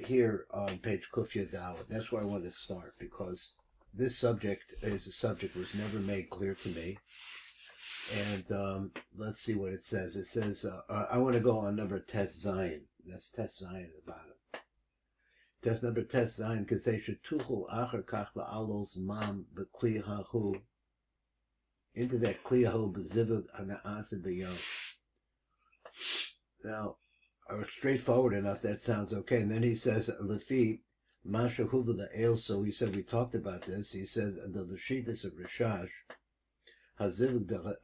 here on page Kufya Dawah. That's where I want to start, because this subject is a subject was never made clear to me. And let's see what it says. It says, I want to go on number Tes Zion. That's Tes Zion at the bottom. Tes number Tes Zion, because they should tuchel acher kach la'alos mam b'kli hahu, into that kli hahu b'zivug ana'asa b'yom. Now, straightforward enough, that sounds okay. And then he says, Lefi, Masha Huva the Ale, so he said, we talked about this. He says, the Lashitas of Rishash, Hazivug the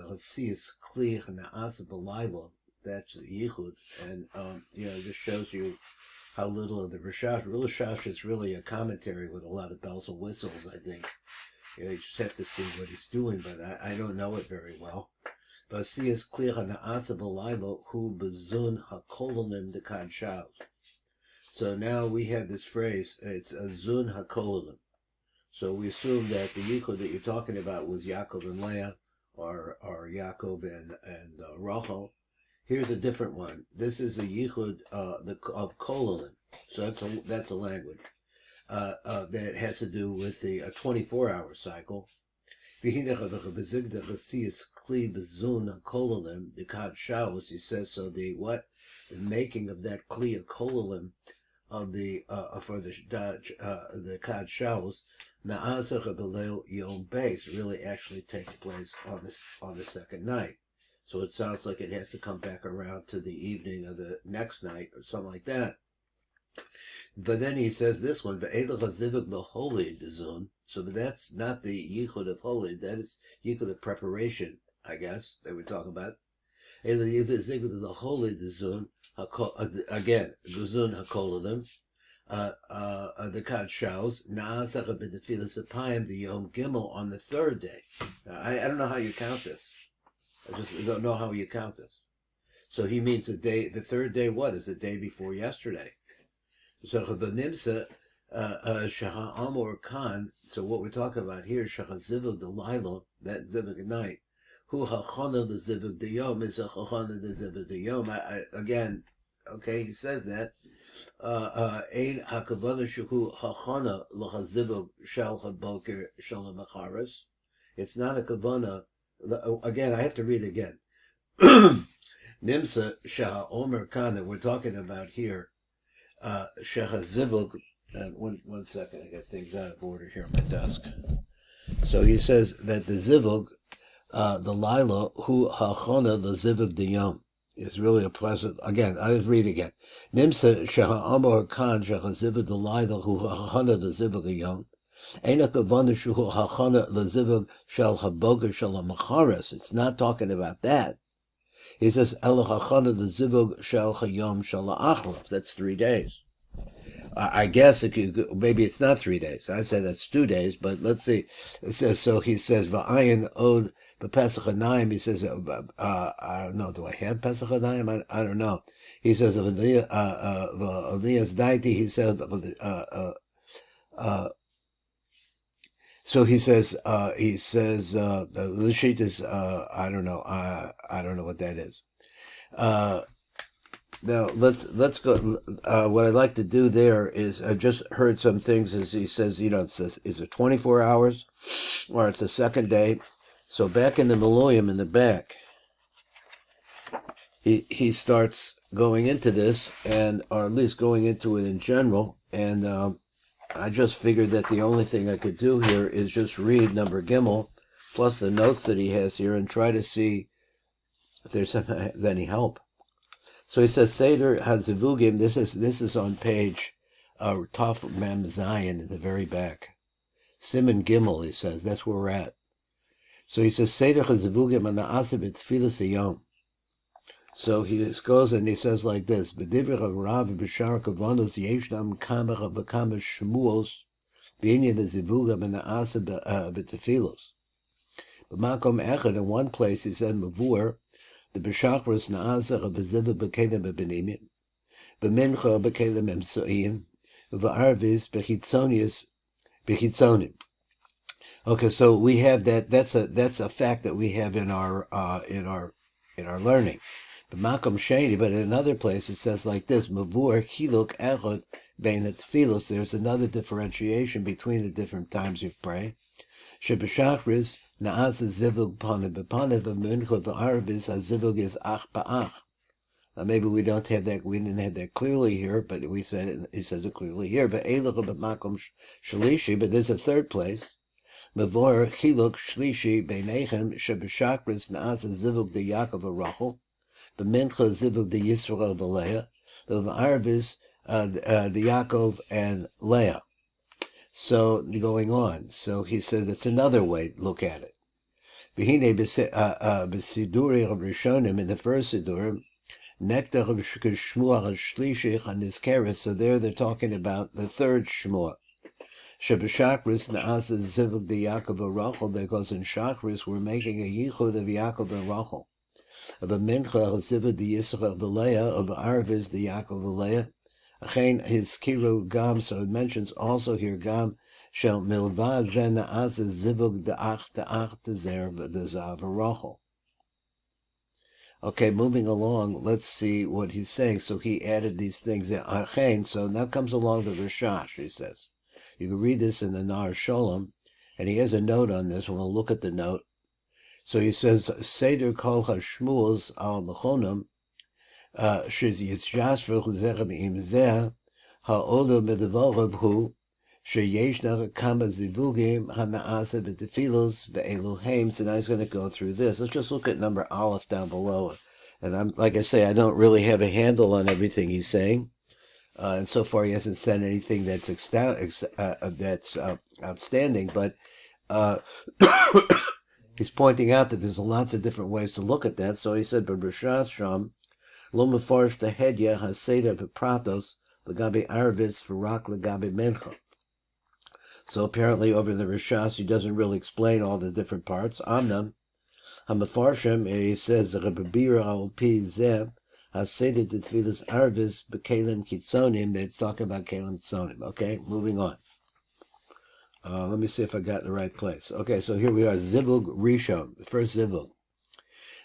Hasias Kli Hana'asa B'Laila, that's the Yichud. And, it just shows you how little of the Rishash. Rishash is really a commentary with a lot of bells and whistles, I think. You just have to see what he's doing, but I don't know it very well. Vasias Kli Hana'asa B'Laila Hu B'Zoon Hakololim Dekad Shaot. So now we have this phrase, it's a Zoon Hakadolim. So we assume that the Yichud that you're talking about was Yaakov and Leah, or Yaakov and Rachel. Here's a different one. This is a Yichud of Kololim. So that's a language that has to do with the 24-hour cycle. He says, so the making of that Kli of Kololim of the for the Kad Shaos Na'asach Yom Base really actually takes place on the second night. So it sounds like it has to come back around to the evening of the next night or something like that. But then he says this one, the holy Zoon. So that's not the Yichud of holy, that is Yichud of preparation, I guess, that we're talking about. The holy Zoon, again, Zoon Hakololim, the Kad Shaos, Na'asach b'Tefilas Apayim, the Yom Gimel on the third day. I don't know how you count this. I just don't know how you count this. So he means the third day, what is the day before yesterday? So Chavanimsa Shaha Amor Khan. So what we're talking about here, Shaha Zivug the Lilo, that Zivug at night. Hu Hachana the Zivug the Yom is a Hachana the Zivug the Yom. Again, okay, he says that. Ein Hakavnot Shuhu Hachana LaHazivug Shal HaBoker Shal HaMacharis. It's not a kavana. Again, I have to read it again. Nimsa Shaha Omer Khan that we're talking about here. Shaha Zivug, one second, I got things out of order here on my desk. So he says that the Zivug, the Lila, Hu Hachona, the Zivug de Yom, is really a pleasant, again, I'll read again. Nimsa Shaha Amor Khan, Shaha Zivug the Lila, Hu Hachona, the Zivug de Yom. Eina Kavana Shuhu Hachana, the Zivug Shal Haboga Shal Macharis. It's not talking about that. He says, El Hachana, the Zivug Shal Hayom Shal Achraf. That's 3 days. I guess maybe it's not 3 days. I'd say that's 2 days, but let's see. It says, so he says, Va'ayin Od Pesach Hanayim. He says, I don't know, do I have Pesach Hanayim? I don't know. He says, Aliyah's Daiti, he says, so he says, the sheet is, I don't know what that is. Now let's go. What I'd like to do there is I just heard some things as he says, is it 24 hours or it's the second day? So back in the Millennium in the back, he starts going into this or at least going into it in general. And I just figured that the only thing I could do here is just read number Gimel plus the notes that he has here and try to see if there's any help. So he says, Seder HaZivugim, this is on page Taf Mem Zion in the very back. Siman Gimel, he says, that's where we're at. So he says, Seder HaZivugim Ana'asa B'Tfilas Hayom. So he goes and he says like this, B'divrei Rav B'Shar Hakavanot Yeshnam Kama V'Kama Shmuos B'inyan HaZivugim Ana'asa B'Tefilos. B'makom Echad, in one place he said, Mavur, the B'Shachris Na'asach of Ziva B'Kelim B'Benimim, B'Mincha B'Kelim Emsoim, V'Arvis B'Chitzonim. Okay, so we have that. That's a fact that we have in our learning. B'makom sheni, but in another place it says like this: Mavur chiluk echad bein tefillos. There's another differentiation between the different times you pray. Shebeshachris naasa zivug panim b'panim v'mincha v'arvis hazivug is ach ba'ach. Maybe we don't have that. We didn't have that clearly here, but we said he says it clearly here. Ve'elach b'makom shlishi, but there's a third place. Mavor chiluk shlishi beinechem shebeshachris naasa zivug de Yaakov Rachel. The Mincha Zivug the Yisrael the Leah, the Arvis the Yaakov and Leah. So going on. So he says that's another way to look at it. Behine b'siduri Rishonim in the first sidurim, nektar shmuah shlishi hanizkeres. So there they're talking about the third shmuah. Shebeshachris naasa Zivug the Yaakov Rachel, because in Shachris we're making a yichud of Yaakov and Rachel. Of a mincha ziva the Yisrael v'leah, of arvis the Yaakov v'leah. Achein his kiru gam. So it mentions also here gam shel milvad zen na'asa zivug da'ach dezer v'dezav v'rochel. Okay, moving along. Let's see what he's saying. So he added these things. Achein. So now comes along the Rishash. He says, you can read this in the Nar Sholem, and he has a note on this. We'll look at the note. So he says, Seder kol hashmuos al mechonim, shiz yitzjasver zechem im zeh, ha'odo medavorav hu, sheyeshna kama zivugim hanaasa b'tefilos ve'eluhem. So now he's going to go through this. Let's just look at number Aleph down below. And I'm like I say, I don't really have a handle on everything he's saying. And so far he hasn't said anything that's outstanding, but he's pointing out that there's lots of different ways to look at that. So he said, "But Rishas Sham, lo mefarsh tehedya haseder bepratos legabe arvis v'rak legabe mencha." So apparently, over in the Rishas, he doesn't really explain all the different parts. Amnam hamafarshim, he says, "Rebabira al pi zeh haseder tetfilas arvis bekelim kitzonim." They're talking about kelim kitzonim. Okay, moving on. Let me see if I got in the right place. Okay, so here we are, Zivug Rishon, the first Zivug.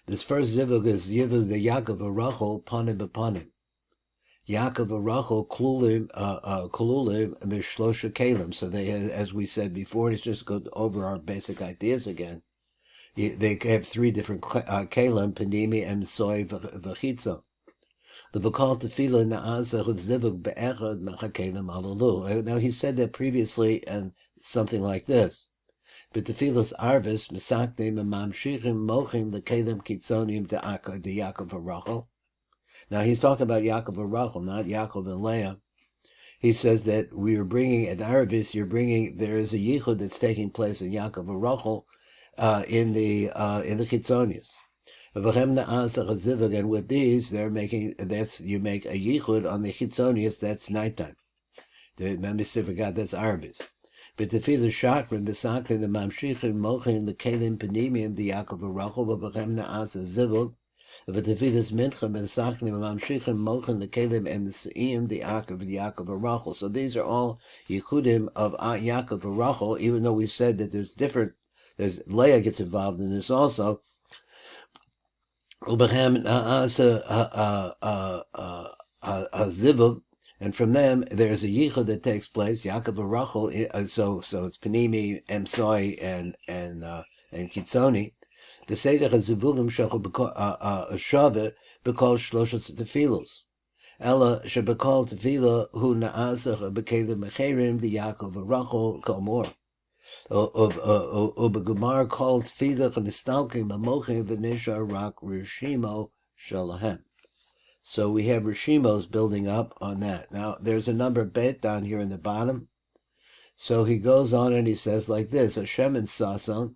This first Zivug is Zivug the Yaakov Rachel panim b'panim. Yaakov Rachel klulim mishlosha kelim. So they, as we said before, let's just go over our basic ideas again. They have three different kelim, panimi, emsoi, v'chitza. The v'kal tefillah na'azah zivug be'echad mechakelim alalu. Now he said that previously, and something like this. But tefillas arvis mesaknim and mamshichim mochim lekelim kitzonim de Yaakov Rachel. Now he's talking about Yaakov Rachel, not Yaakov and Leah. He says that we are bringing at arvis. There is a yichud that's taking place in Yaakov Rachel in the kitzonius. And with these, they're making you make a yichud on the chitzonius. That's nighttime. Remember, forgot that's arvis. But the tefillah shakrin besaktin the mamshichim mochin the kelim panimium the Yaakov Rachel v'bachem na'asa zivug. But the tefillas mincha besaktin the mamshichim mochin the kelim emseim the Yaakov Rachel. So these are all yichudim of Yaakov Rachel. Even though we said that there's Leah gets involved in this also. Ubachem na'asa zivug. And from them, there's a yichud that takes place. Yaakov Rachel. So it's Panimi, Emsoi, and Kitzoni. The seder hazivugim shachol shave bekol shloshes tefilos. Ella shebekol tefila hu naasach bekelim mecherim the Yaakov Rachel kolmor. Ubegumar called tefila mistalkim amochim v'nishar rak rishimo shalahem. So we have Rishimos building up on that. Now, there's a number bet down here in the bottom. So he goes on and he says like this, Hashem and Sason,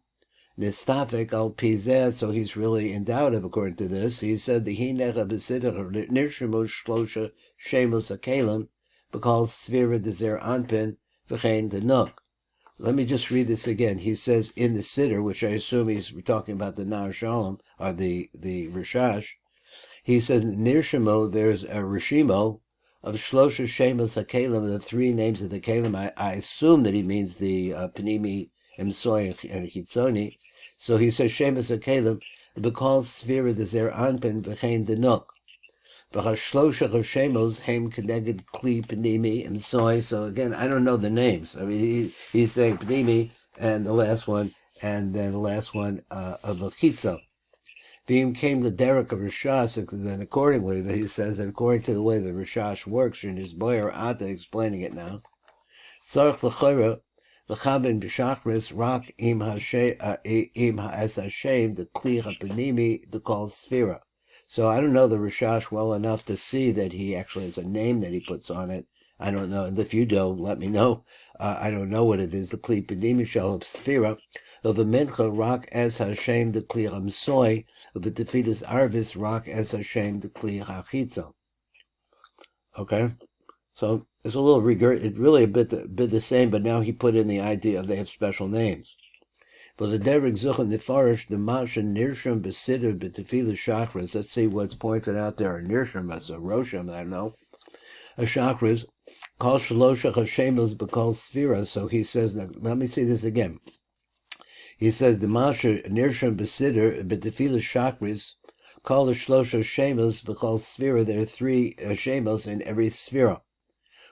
Nistafik al Pizet, so he's really in doubt according to this. He said, the Hinecha Besider Nirshamush Shlosha Shemus Akalim, because Svira Dezer Anpin, V'chein Denuk. Let me just read this again. He says in the Siddur, which I assume he's talking about the Nar Shalom, or the Rishash. He says, Nirshamo, there's a Rishimo of Shlosha Shemus HaKelim, the three names of the Kelim. I assume that he means the Panimi, Emsoi, and Chitzoni. So he says, Shemus HaKelim, because Sphira the Zer Anpin v'chein denuk. V'chashlosha Shemos hem connected kli panimi and soy. So again, I don't know the names. I mean, he's saying panimi and the last one, and then the last one of a chitzo. V'im came the derek of Rishash, and accordingly, he says, and according to the way the Rishash works, in his boyer Ata explaining it now, Tzarech l'chayra l'chavin b'shachris rak im ha'es Hashem the kli ha'panimi the called sphira. So I don't know the Rishash well enough to see that he actually has a name that he puts on it. I don't know. And if you do, let me know. I don't know what it is. The kli panimi shel sphira of a mincha rak as Hashem the kli hamsoy of a tefillas arvis rak as Hashem the kli hachitza. Okay, so it's a little it's really a bit the same, but now he put in the idea of they have special names. But the derek zuchen nefarish the masha nirsham besider b'tefillas shachris. Let's see what's pointed out there. A nirsham as a rosham. I don't know. A shachris. Call Shalosha Hashemos Bakal Sphira. So he says, let me see this again. He says, the Masha Nirsham Besider, Betefila Shakris, call the Shlosha Shemos Bakal Sphira. There are three Shemos in every Sphira.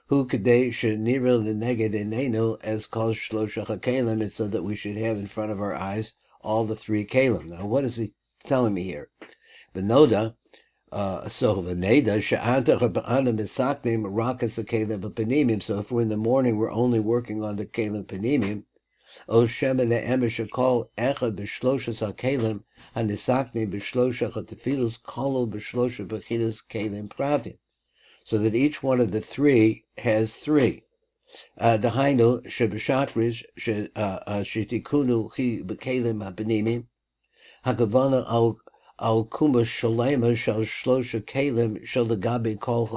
Who Kadei Shanira the Neged Enenu as called Shlosha Hakalim. It's so that we should have in front of our eyes all the three Kalim. Now, what is he telling me here? Benoda. So if we're in the morning, we're only working on the kelim panimim. O shema le'emesh kol echad b'shloshas hakelim hanisaknim b'shlosha chatefilus kolo b'shlosha b'chidas kelim pratim. So that each one of the three has three. Dahainu sheb'shakrish shetikunu chi b'kelim hapanimim Hakavnot al kuma shalema shal shlosha kalim shal gabi kol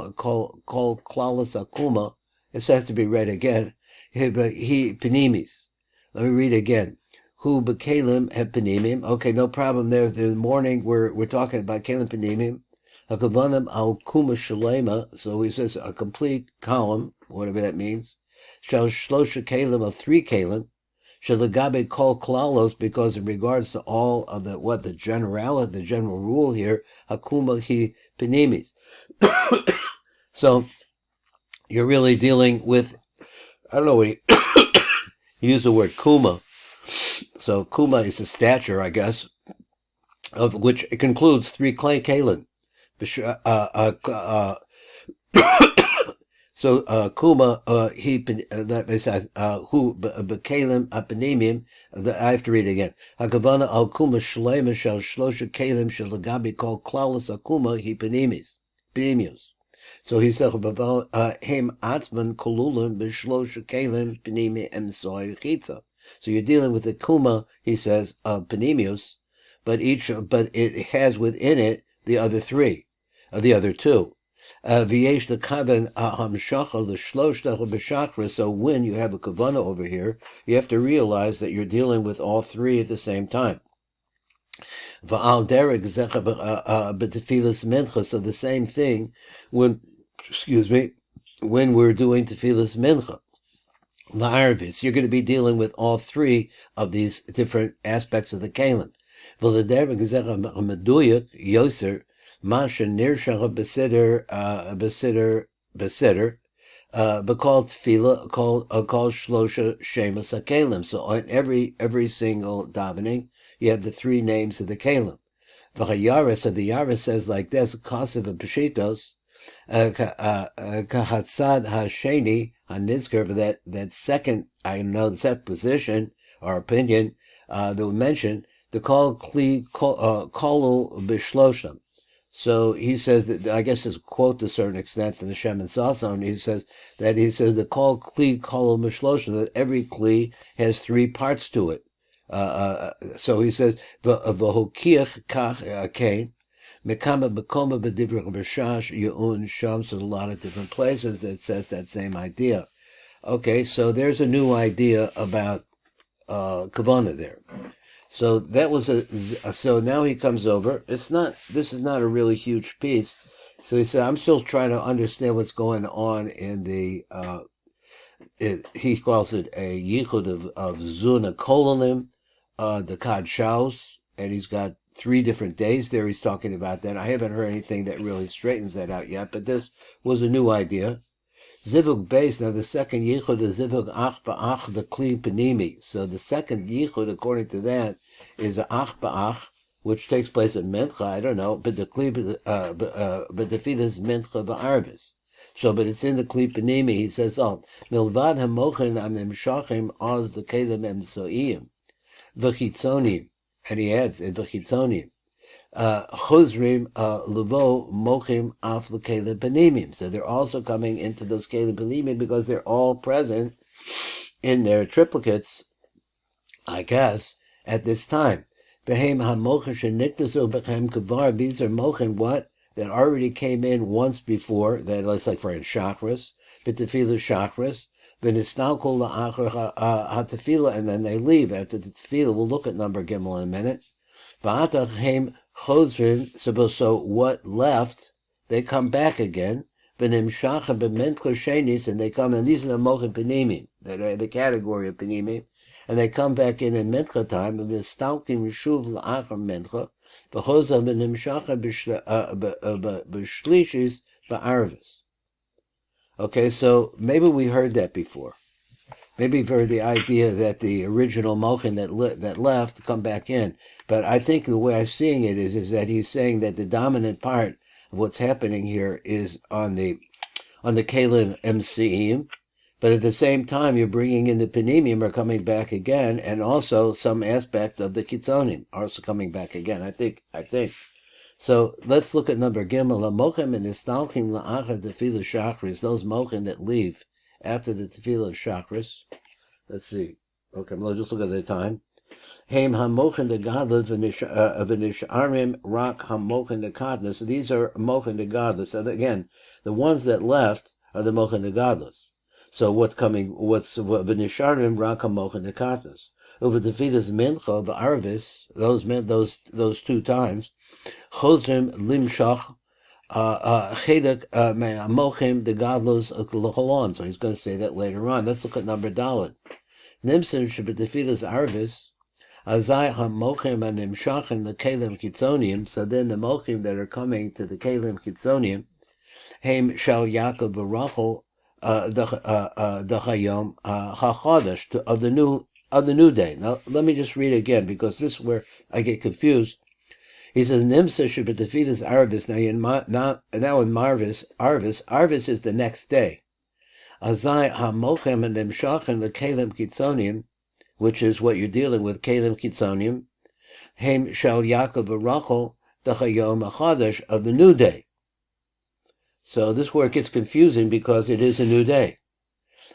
klalas akuma. This has to be read again. He panimis. Let me read again. Who bekalim have panimim. Okay, no problem there. In the morning we're talking about kalim panimim. Hakavnot al kuma shalema. So he says a complete column, whatever that means. Shal shlosha kalim of three kalim. Shalagabe call klalos, because in regards to all of the generality, the general rule here, hakuma hi panimis. So you're really dealing with, I don't know what he use the word kuma. So kuma is a stature, I guess, of which it concludes three clay kalim. So kuma he who bekalim apanimim. I have to read it again. Hakavnot al kuma shlema shel shlosha kalim shel gabi kol klalas akuma he panimius. So he said hem atzman kolulim b'shlosha kalim panimi emsoy chitza. So you're dealing with the kuma, he says, of panimius, but it has within it the other three, the other two. V'yesh the kavan hamshacha l'shloshta b'shachra. So when you have a kavana over here, you have to realize that you're dealing with all three at the same time. V'al derek zecha b'tefilas mincha. So the same thing when we're doing tefilas mincha. La'arvis, you're going to be dealing with all three of these different aspects of the kalim. V'al derek zecha meduyak yoser. Masha nirshach besider, but called tefillah, called shlosha shemas hakelim. So on every single davening, you have the three names of the kelim. V'chayaris, so the Yaris says like this: Kasav Peshitos, kahatzad hasheni hanizker. For that second, I know the second position or opinion that we mentioned, the call kli kolu b'shlosham. So he says that, I guess it's a quote to a certain extent from the Shem and Sason. He says the kol kli kol mishloshim, that every kli has three parts to it. So he says v'hokiach kach kain mekama bekoma b'divrei b'shash yu'un sham. So a lot of different places that says that same idea. Okay, so there's a new idea about kavana there. So that was so now he comes over. This is not a really huge piece. So he said, I'm still trying to understand what's going on in the, he calls it a Yichud of Zoon, a Kololim, the Kad Shaos, and he's got 3 different days there. He's talking about that. I haven't heard anything that really straightens that out yet, but this was a new idea. Zivug base, now the second yichud is zivug ach ba'ach, the kli panimi. So the second yichud, according to that, is ach ba'ach, which takes place at Mincha. I don't know, but the kli, but the feet is Mincha ba'arvis. So, but it's in the kli panimi. He says, oh, milvad hamochin anim shachim oz the kelim emsoim v'chitzonim, and he adds v'chitzonim. Chuzrim levo mochim af l'kelim panimim. So they're also coming into those kelim panimim because they're all present in their triplicates, I guess, at this time. Behem hamochin sheniknasu bechem kavar. These are mochin what that already came in once before. That looks like for in chakras, but tefillah chakras. V'nistalkol la'achar hatefillah, and then they leave after the tefillah. We'll look at number gimel in a minute. V'atachem chozrin, so what left, they come back again. V'nimshacha b'mentcha shenis, and they come, and these are the mochin panimim, that are the category of panimim, and they come back in mentcha time, and v'nistalkim shuv la'achar mentcha, v'choza v'nimshacha b'shlishis ba'arvis. Okay, so maybe we heard that before. Maybe you've heard the idea that the original mochin that left come back in. But I think the way I'm seeing it is that he's saying that the dominant part of what's happening here is on the kelim mc'im, but at the same time you're bringing in the panimim are coming back again, and also some aspect of the kitzonim are also coming back again. I think. So let's look at number gimel. Mochin and nistalchim la'achar tefillah chakras. Those mochin that leave after the tefillah of chakras. Let's see. Okay, let's just look at the time. Haim hamochin de gadlut v'nisharim rak hamochin de kadlus. So these are mochin de gadlus. So again, the ones that left are the mochin de gadlus. So what's v'nisharim rak hamochin de kadlus. Over the tefillah's mincha v'arvis, those 2 times. Chozrim limshach chedek me'amochim de gadlus l'cholon. So he's going to say that later on. Let's look at number daled. Nimsim shebetefillas arvis azai hamochim animshachim the kelim kitzonium. So then the mochim that are coming to the kelim kitzonium, heim shal Yaakov v'Rachel dachayom hachodesh of the new day. Now let me just read again because this is where I get confused. He says nimsa shebetefillas arvis. Now in arvis is the next day. Azai hamochem and nimshachem the kelim kitzonium, which is what you're dealing with, kelim kitzonium. Heim shal Yaakov v'Rachel dachayom achadesh of the new day. So this where it gets confusing because it is a new day.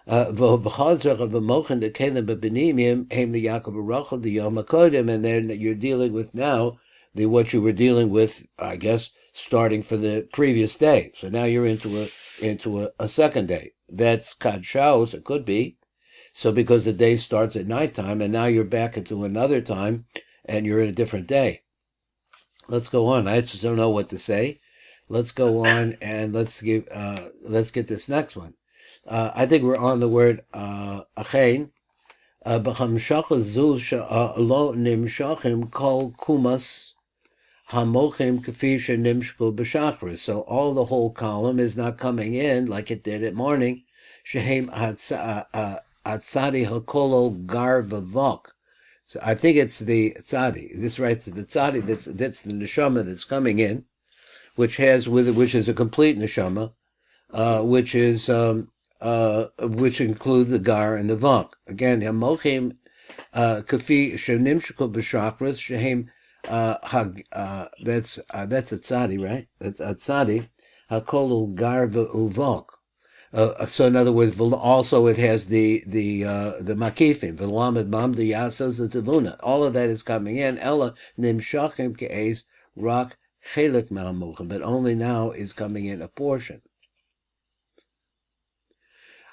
V'chazrach of hamochem the kelim b'benimim heim the Yaakov v'Rachel the yom hakodem, and then you're dealing with now what you were dealing with, I guess, starting for the previous day. So now you're into a second day. That's Kad Shaos, it could be. So because the day starts at nighttime, and now you're back into another time, and you're in a different day. Let's go on. I just don't know what to say. Let's go on, and let's get this next one. I think we're on the word achein. B'chamshacha zu lo nimshachim kol kumas hamochim kafi shenimshku b'shachris. So all the whole column is not coming in like it did at morning. Shehem atzadi hakolo gar v'vok. So I think it's the tzadi. This writes the tzadi. That's the neshama that's coming in, which is a complete neshama, which includes the gar and the vok. Again, hamochim kafi shenimshku b'shachris shehem. That's a tzadi, right? That's a tzadi. Hakolu gar v'uvok. So in other words, also it has the makifim. V'lamed mam the yasas tevuna. All of that is coming in. Ella nimshachim ke'ez rak chelik ma'amuchim. But only now is coming in a portion.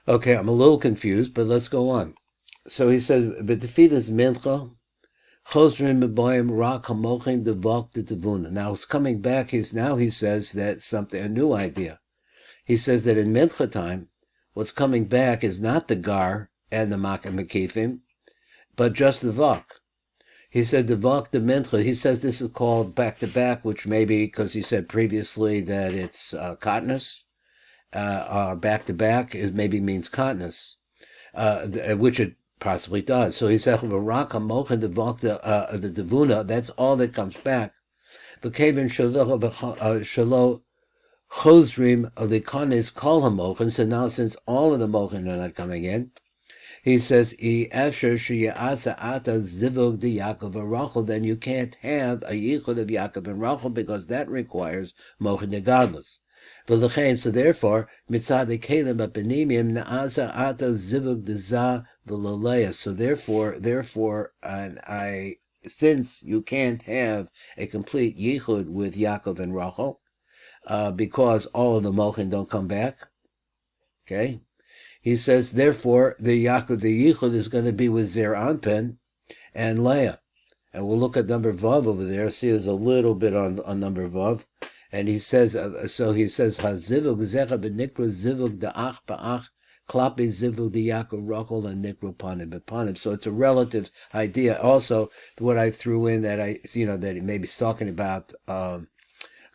Okay, I'm a little confused, but let's go on. So he says, "B'tefilas mincha." Now it's coming back. He says that a new idea. He says that in Mincha time, what's coming back is not the gar and the makifim, but just the vok. He said the Vok de Mincha. He says this is called back to back, which maybe because he said previously that it's continus. Back to back is maybe means continus, which it possibly does. So he said Varaka Mochin the Vok the Devuna. That's all that comes back. The Kevin Shalo Chosrim Likonis Kol HaMochin. So now since all of the Mochin are not coming in, he says, then you can't have a Yichud of Yaakov and Rachel because that requires Mochin Negadlus. So therefore, mitzad kelim apenimim na'asa ata zivug deza v'laleya. So therefore, since you can't have a complete Yichud with Yaakov and Rachel, because all of the Mochin don't come back, okay? He says, therefore, the Yichud is going to be with Zer Anpen and Leah. And we'll look at number Vav over there. See, there's a little bit on number Vav. And he says, HaZivug Zecha b'nikra Zivug da'ach ba'ach klapi Zivug d'Yaakov Rachel and nikra panim b'panim. So it's a relative idea. Also, what I threw in that that he may be talking about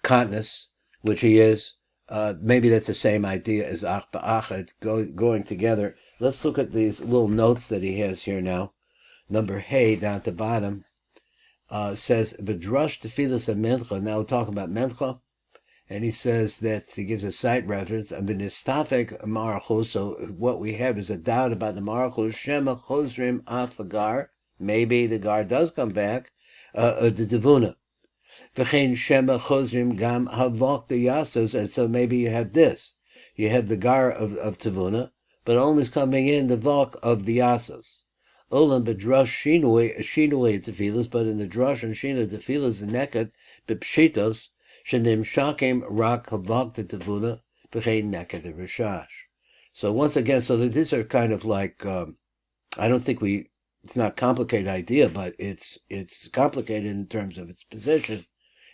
continus, which he is. Maybe that's the same idea as ach ba'ach, going together. Let's look at these little notes that he has here now. Number hey, down at the bottom, says, B'drush tefillas mincha. Now we're talking about mincha. And he says that he gives a site reference. B'nistafek marachus. So what we have is a doubt about the marachus. Shema chosrim afagar. Maybe the gar does come back. The devuna. V'chein shema chosrim gam havok the yasos. And so maybe you have this. You have the gar of tevuna, but only is coming in the vok of the yasos. Olam b'drush shinui tefillas, but in the drush and shinu tefillas the neket b'pshitos. Shenim shakim rak havok the tevuna v'chein neket rishash. So once again, so that these are kind of like I don't think it's not a complicated idea, but it's complicated in terms of its position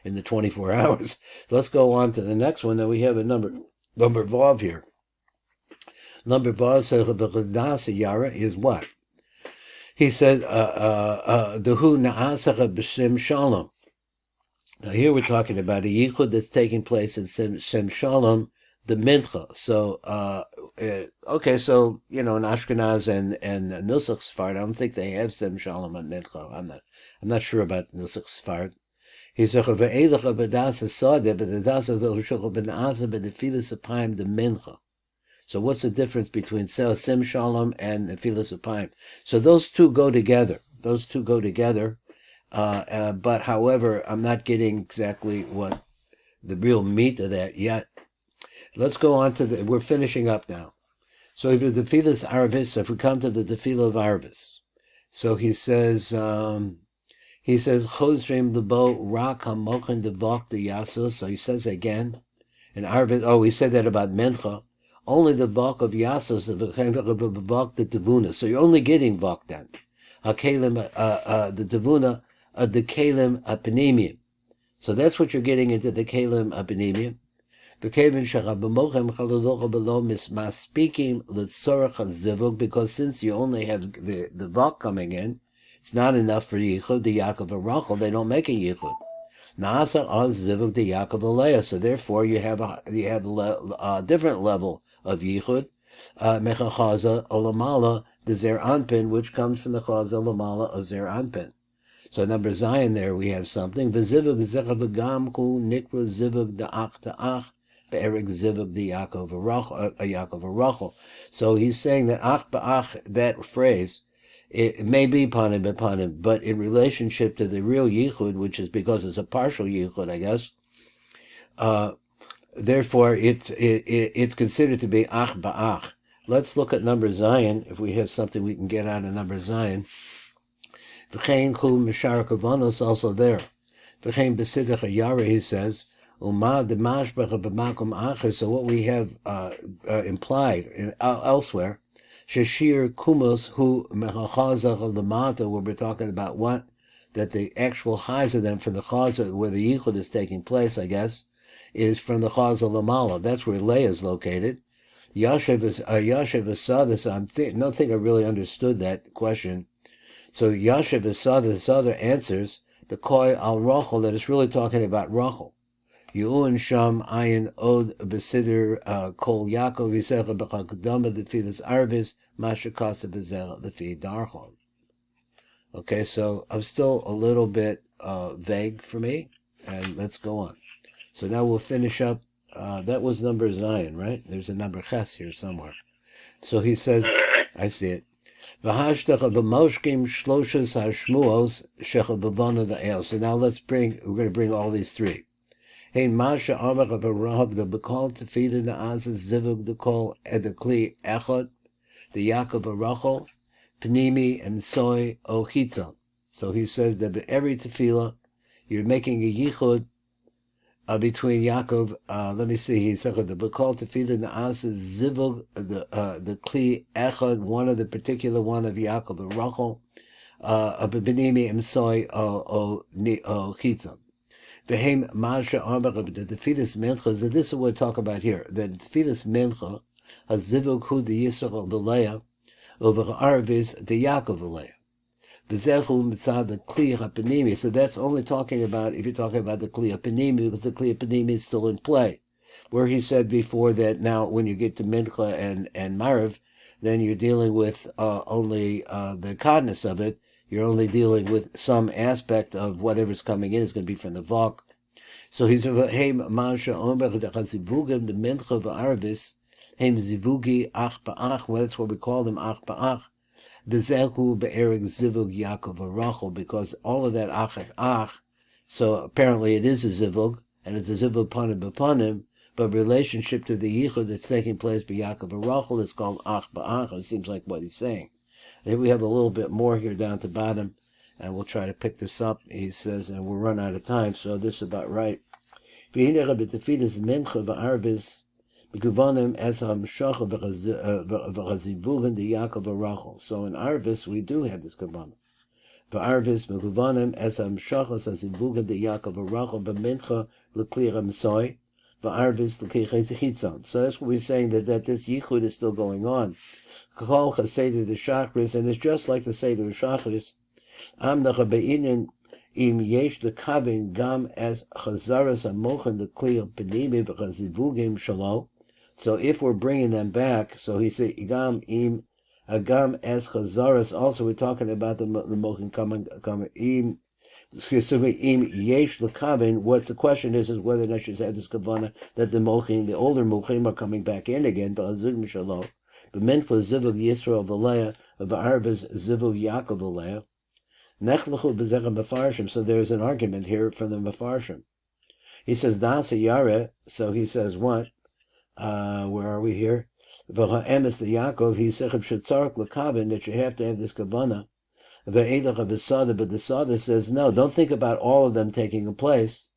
in the 24 hours. Let's go on to the next one. Now we have a number vav here. Number vav says the yara is what? He said dehu na'asach b'shem shalom. Now here we're talking about a yichud that's taking place in Shem Shalom, the mincha. So okay, so in Ashkenaz and Nusach Sfard, I don't think they have Shem Shalom and mincha. I'm not sure about Nusach Sfard. He said ve'elach b'dasa sadeh, but the dasa d'ushach b'na'asa b'defilas apayim the mincha. So what's the difference between Shem Shalom and Nefilas apayim? So those two go together. But however, I'm not getting exactly what the real meat of that yet. Let's go on to we're finishing up now. So if the Tefillas Arvis, if we come to the Tefillah of Arvis, so he says, Chosrim lebo rak hamochin devok the yasos. So he says again, in Arvis, we said that about Mencha, only the vok of yasos, the vok the tevuna. So you're only getting vok then. Hakelim, the tevuna, the kelim apenimim. So that's what you're getting into the kelim apenimim. Because since you only have the vok coming in, it's not enough for Yichud, the Yaakov and Rachel. They don't make a Yichud. Nasa az zivug the Yaakov Aleya. So therefore, you have a different level of Yichud. Mechachaza olamala the Zer Anpin, which comes from the Chaza olamala of Zer Anpin. So number Zion there we have something. V'zivug zechavagam ku nikra zivug da'ach ta'ach be'erik zivug the Yaakov Rachel. So he's saying that ach ba'ach, that phrase, it may be panim b'panim, but in relationship to the real yichud, which is because it's a partial yichud, I guess. Therefore, it's considered to be ach ba'ach. Let's look at number Zion if we have something we can get out of number Zion. V'chein hu mishar Hakavanot also there. V'chein b'sidach hayara, he says, uma demashbach b'makom acher. So what we have implied elsewhere, sheshir kumos hu mechachazach lamata, where we're talking about what? That the actual chazah then from the chazah where the yichud is taking place, I guess, is from the chazah lamala. That's where Leah is located. Yashev Asadas, I don't think I really understood that question. So Yashav the Sada answers the Koi al Rachel that it's really talking about Rachel. Yu'un Sham Ayin Od Besider Kol Yaakov Yisecha B'Hakadama Lefilas Arvis Masha Kasa Bezel Lefi Darchon. Okay, so I'm still a little bit vague for me, and let's go on. So now we'll finish up. That was number Zion, right? There's a number Ches here somewhere. So he says, I see it. So now we're going to bring all these three. Hein Masha Amar of a Rav the Bekal Tefida the Azaz Zivug the Kol Edekli Echad the Yaakov Rachel Pnimi and Soy Ochitzon. So he says that every tefillah you're making a yichud between Yaakov. Let me see. He said the Bekal Tefida the Azaz Zivug the Kli Echad, one of the particular one of Yaakov Rachel Pnimi and Soy Ochitzon. V'heim Masha Amar the Tefillas Mincha. So this is what we talk about here. The Tefillas Mincha Hazivuk Hu the Yisrael B'Leah over Arvis the Yaakov B'Leah. V'zechu Mitzad the Kli HaPanimi. So that's only talking about if you're talking about the Kli HaPanimi, because the Kli HaPanimi is still in play. Where he said before that now when you get to Mincha and Marav, then you're dealing with only the kindness of it. You're only dealing with some aspect of whatever's coming in is going to be from the Vok. So he's Heim Masha Omer the Chazivugim the Mincha v'Arvis Heim Zivugi Ach Ba'ach. Well, that's what we call them Ach Ba'ach. The Zehu be'erik Zivug Yaakov Rachel, because all of that Ach. So apparently it is a Zivug, and it's a Zivug upon him. But relationship to the Yichud that's taking place by Yaakov Rachel is called Ach Ba'ach. It seems like what he's saying. Then we have a little bit more here down to bottom, and we'll try to pick this up. He says, and we'll run out of time, so this is about right. So in Arvis, we do have this kavanah. V'arvis mekuvanim es hamshachas hazivugan de Yaakov Rachel b'mincha l'kli ramsoi v'arvis l'kli chitzon. So that's what we're saying, that this yichud is still going on. Kol chaseder the shachris, and it's just like the seder shachris. Am the beinin im yesh the kavin gam as chazaras hamochen the kli panimi v'chazivugim shalo. So if we're bringing them back, so he said gam im agam as chazaras. Also, we're talking about the mochen coming im. Excuse me, im yesh the kavin. What's the question is whether or not she's had this kavanah that the mochen, the older mochen, are coming back in again. V'chazivugim shalo. B'mincha zivug Yisrael v'leah v'arvis zivug Yaakov v'leah. Nechlechu b'zechem mefarshim. So there's an argument here from the mefarshim. He says dasa yare. So he says what? Where are we here? V'ha'emes the Yaakov. He said shetzarek l'kavin that you have to have this kavanah. V'eidach b'sada. But the sada says no. Don't think about all of them taking place.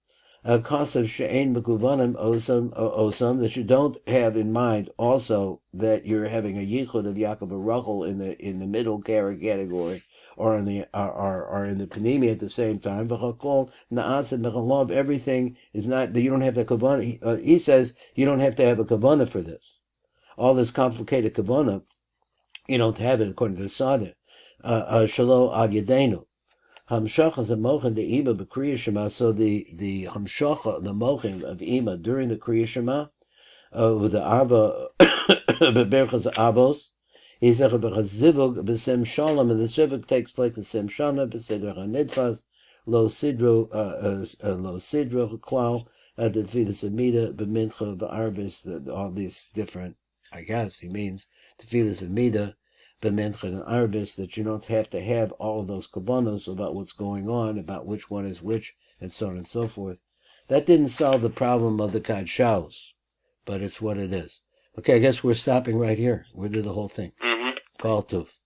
Kasav she'ein mekuvanim osam, that you don't have in mind also that you're having a yichud of Yaakov Rachel in the middle category, or in the panimi at the same time. V'chakol na'asim mechalov. Everything is not that you don't have the kavanah. He says you don't have to have a kavanah for this. All this complicated kavanah, you don't have it according to the Sada. Shalo ad yadenu. Hamshacha is a mochen the ima b'kriya shema. So the hamshacha, the mochen of ima during the kriya shema, with the ava beberchas avos, he said zivug b'sem shalom, and the zivug takes place in sem shana b'seder hanidfas lo sidro klal at the tefillas amida b'mincha v'arvis. All these different, I guess he means tefillas amida. B'mencha and Arvis, that you don't have to have all of those kavanos about what's going on, about which one is which, and so on and so forth. That didn't solve the problem of the kadshaus, but it's what it is. Okay, I guess we're stopping right here. We'll do the whole thing. Kol Tov.